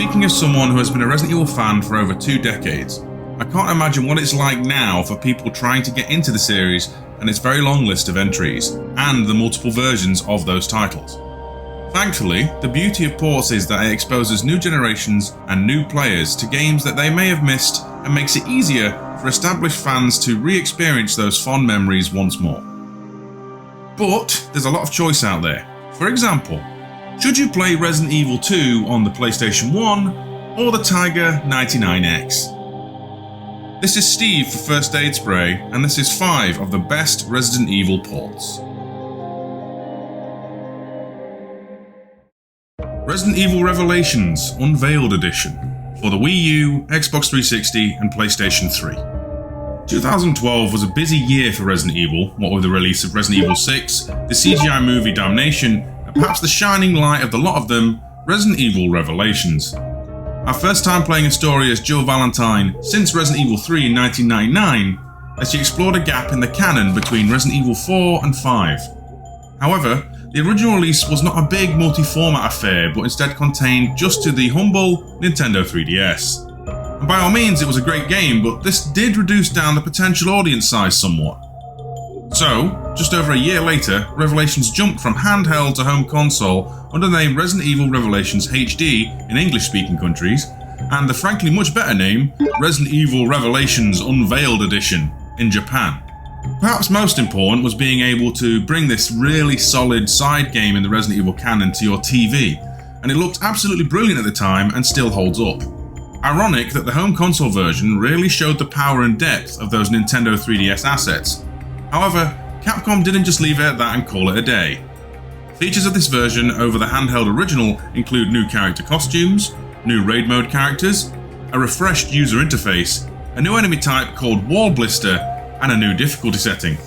Speaking as someone who has been a Resident Evil fan for over 2 decades, I can't imagine what it's like now for people trying to get into the series and its very long list of entries, and the multiple versions of those titles. Thankfully, the beauty of ports is that it exposes new generations and new players to games that they may have missed and makes it easier for established fans to re-experience those fond memories once more. But there's a lot of choice out there. For example, should you play Resident Evil 2 on the PlayStation 1 or the Tiger 99X? This is Steve for First Aid Spray, and this is 5 of the best Resident Evil ports. Resident Evil Revelations Unveiled Edition for the Wii U, Xbox 360 and PlayStation 3. 2012 was a busy year for Resident Evil, what with the release of Resident Evil 6, the CGI movie Damnation, and perhaps the shining light of the lot of them, Resident Evil Revelations. Our first time playing a story as Jill Valentine since Resident Evil 3 in 1999, as she explored a gap in the canon between Resident Evil 4 and 5. However, the original release was not a big multi-format affair, but instead contained just to the humble Nintendo 3DS. And by all means, it was a great game, but this did reduce down the potential audience size somewhat. So, just over a year later, Revelations jumped from handheld to home console under the name Resident Evil Revelations HD in English-speaking countries, and the frankly much better name Resident Evil Revelations Unveiled Edition in Japan. Perhaps most important was being able to bring this really solid side game in the Resident Evil canon to your TV, and it looked absolutely brilliant at the time and still holds up. Ironic that the home console version really showed the power and depth of those Nintendo 3DS assets. However, Capcom didn't just leave it at that and call it a day. Features of this version over the handheld original include new character costumes, new raid mode characters, a refreshed user interface, a new enemy type called Wall Blister, and a new difficulty setting.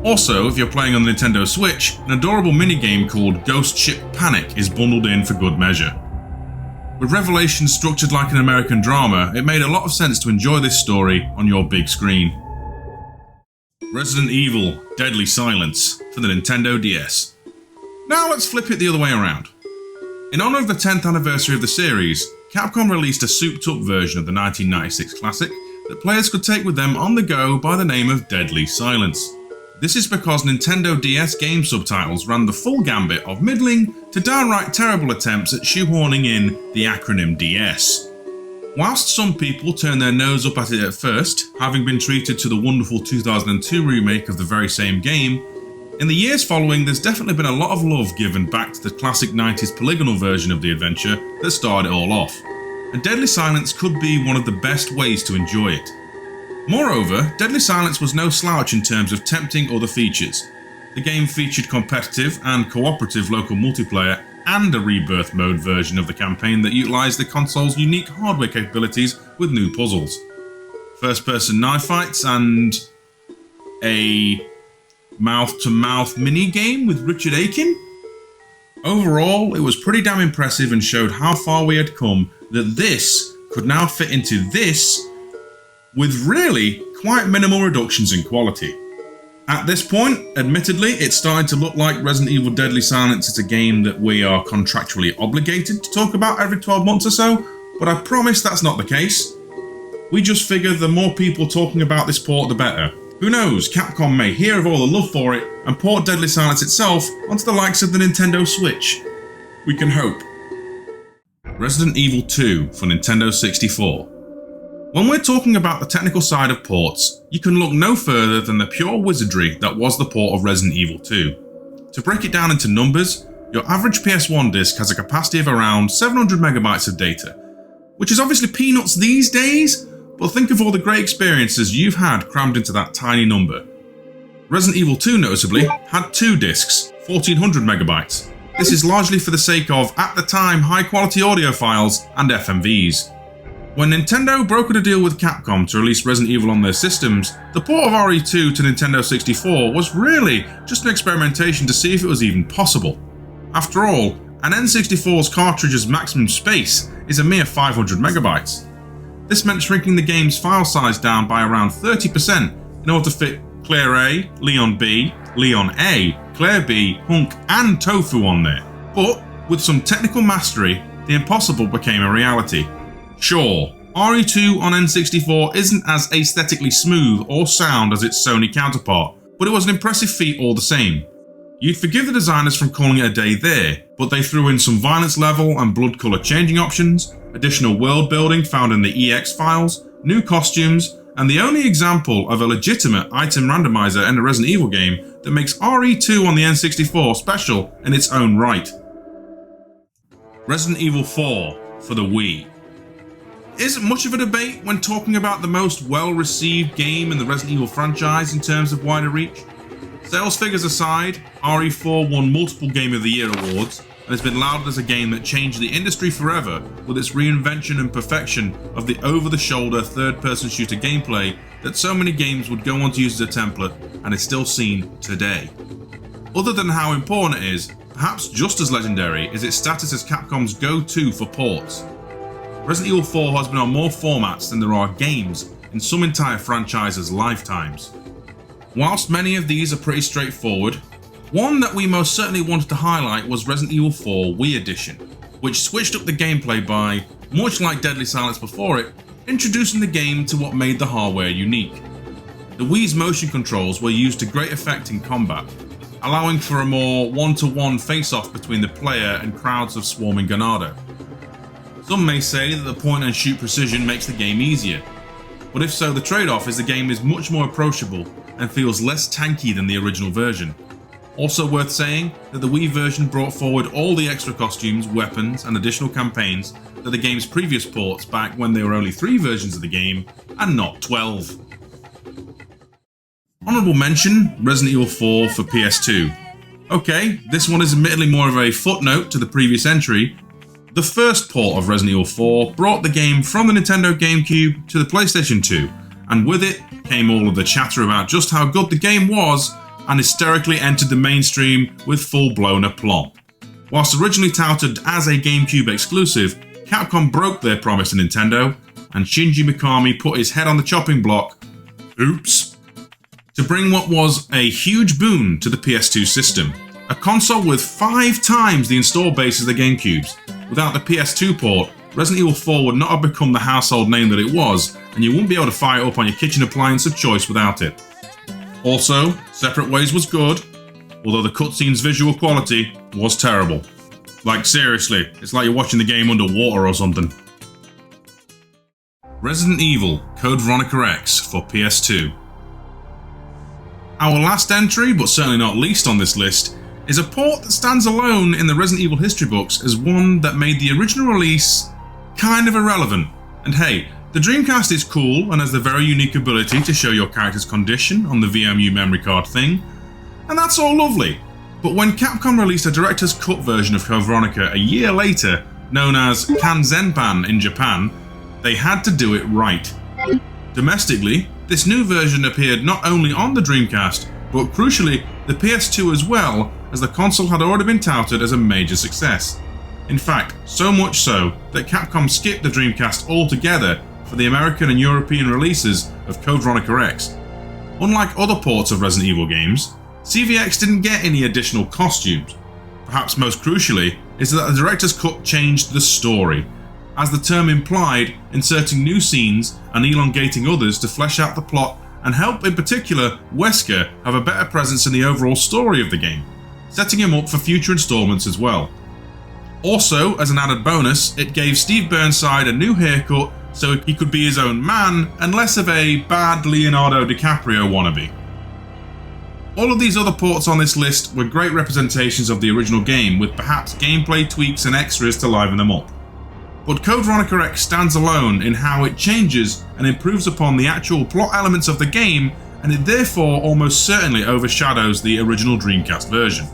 Also, if you're playing on the Nintendo Switch, an adorable minigame called Ghost Ship Panic is bundled in for good measure. With Revelations structured like an American drama, it made a lot of sense to enjoy this story on your big screen. Resident Evil Deadly Silence for the Nintendo DS. Now let's flip it the other way around. In honour of the 10th anniversary of the series, Capcom released a souped-up version of the 1996 classic that players could take with them on the go by the name of Deadly Silence. This is because Nintendo DS game subtitles ran the full gambit of middling to downright terrible attempts at shoehorning in the acronym DS. Whilst some people turned their nose up at it at first, having been treated to the wonderful 2002 remake of the very same game, in the years following there's definitely been a lot of love given back to the classic 90s polygonal version of the adventure that started it all off, and Deadly Silence could be one of the best ways to enjoy it. Moreover, Deadly Silence was no slouch in terms of tempting other features. The game featured competitive and cooperative local multiplayer and a rebirth mode version of the campaign that utilised the console's unique hardware capabilities with new puzzles, first-person knife fights, and a mouth-to-mouth mini-game with Richard Aiken. Overall, it was pretty damn impressive and showed how far we had come that this could now fit into this with really quite minimal reductions in quality. At this point, admittedly, it's starting to look like Resident Evil Deadly Silence is a game that we are contractually obligated to talk about every 12 months or so, but I promise that's not the case. We just figure the more people talking about this port the better. Who knows, Capcom may hear of all the love for it and port Deadly Silence itself onto the likes of the Nintendo Switch. We can hope. Resident Evil 2 for Nintendo 64. When we're talking about the technical side of ports, you can look no further than the pure wizardry that was the port of Resident Evil 2. To break it down into numbers, your average PS1 disc has a capacity of around 700 megabytes of data, which is obviously peanuts these days, but think of all the great experiences you've had crammed into that tiny number. Resident Evil 2 noticeably had 2 discs, 1400 megabytes. This is largely for the sake of, at the time, high quality audio files and FMVs. When Nintendo brokered a deal with Capcom to release Resident Evil on their systems, the port of RE2 to Nintendo 64 was really just an experimentation to see if it was even possible. After all, an N64's cartridge's maximum space is a mere 500 megabytes. This meant shrinking the game's file size down by around 30% in order to fit Claire A, Leon B, Leon A, Claire B, Hunk and Tofu on there. But with some technical mastery, the impossible became a reality. Sure, RE2 on N64 isn't as aesthetically smooth or sound as its Sony counterpart, but it was an impressive feat all the same. You'd forgive the designers from calling it a day there, but they threw in some violence level and blood colour changing options, additional world building found in the EX files, new costumes, and the only example of a legitimate item randomizer in a Resident Evil game that makes RE2 on the N64 special in its own right. Resident Evil 4 for the Wii. It isn't much of a debate when talking about the most well-received game in the Resident Evil franchise in terms of wider reach. Sales figures aside, RE4 won multiple Game of the Year awards and has been lauded as a game that changed the industry forever with its reinvention and perfection of the over-the-shoulder third-person shooter gameplay that so many games would go on to use as a template and is still seen today. Other than how important it is, perhaps just as legendary is its status as Capcom's go-to for ports. Resident Evil 4 has been on more formats than there are games in some entire franchises' lifetimes. Whilst many of these are pretty straightforward, one that we most certainly wanted to highlight was Resident Evil 4 Wii Edition, which switched up the gameplay by, much like Deadly Silence before it, introducing the game to what made the hardware unique. The Wii's motion controls were used to great effect in combat, allowing for a more one-to-one face-off between the player and crowds of swarming Ganado. Some may say that the point-and-shoot precision makes the game easier, but if so, the trade-off is the game is much more approachable and feels less tanky than the original version. Also worth saying that the Wii version brought forward all the extra costumes, weapons and additional campaigns that the game's previous ports back when there were only 3 versions of the game and not 12. Honourable mention, Resident Evil 4 for PS2. Okay, this one is admittedly more of a footnote to the previous entry. The first port of Resident Evil 4 brought the game from the Nintendo GameCube to the PlayStation 2, and with it came all of the chatter about just how good the game was and hysterically entered the mainstream with full-blown aplomb. Whilst originally touted as a GameCube exclusive, Capcom broke their promise to Nintendo, and Shinji Mikami put his head on the chopping block, oops, to bring what was a huge boon to the PS2 system. A console with 5 times the install base as the GameCube's. Without the PS2 port, Resident Evil 4 would not have become the household name that it was, and you wouldn't be able to fire it up on your kitchen appliance of choice without it. Also, Separate Ways was good, although the cutscene's visual quality was terrible. Like seriously, it's like you're watching the game underwater or something. Resident Evil Code Veronica X for PS2. Our last entry, but certainly not least on this list, is a port that stands alone in the Resident Evil history books as one that made the original release kind of irrelevant. And hey, the Dreamcast is cool and has the very unique ability to show your character's condition on the VMU memory card thing, and that's all lovely. But when Capcom released a director's cut version of Code Veronica a year later, known as Kanzenban in Japan, they had to do it right. Domestically, this new version appeared not only on the Dreamcast, but crucially the PS2 as well, as the console had already been touted as a major success. In fact, so much so that Capcom skipped the Dreamcast altogether for the American and European releases of Code Veronica X. Unlike other ports of Resident Evil games, CVX didn't get any additional costumes. Perhaps most crucially is that the director's cut changed the story, as the term implied, inserting new scenes and elongating others to flesh out the plot and help in particular Wesker have a better presence in the overall story of the game, setting him up for future installments as well. Also, as an added bonus, it gave Steve Burnside a new haircut so he could be his own man and less of a bad Leonardo DiCaprio wannabe. All of these other ports on this list were great representations of the original game, with perhaps gameplay tweaks and extras to liven them up. But Code Veronica X stands alone in how it changes and improves upon the actual plot elements of the game, and it therefore almost certainly overshadows the original Dreamcast version.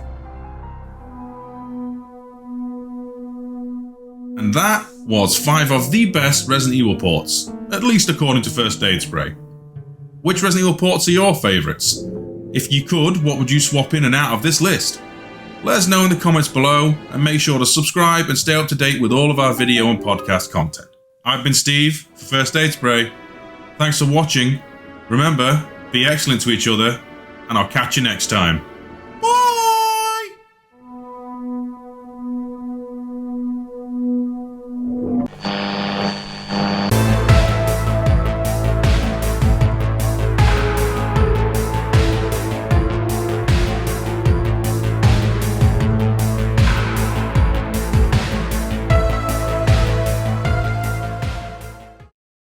And that was 5 of the best Resident Evil ports, at least according to First Aid Spray. Which Resident Evil ports are your favourites? If you could, what would you swap in and out of this list? Let us know in the comments below, and make sure to subscribe and stay up to date with all of our video and podcast content. I've been Steve for First Aid Spray. Thanks for watching. Remember, be excellent to each other, and I'll catch you next time.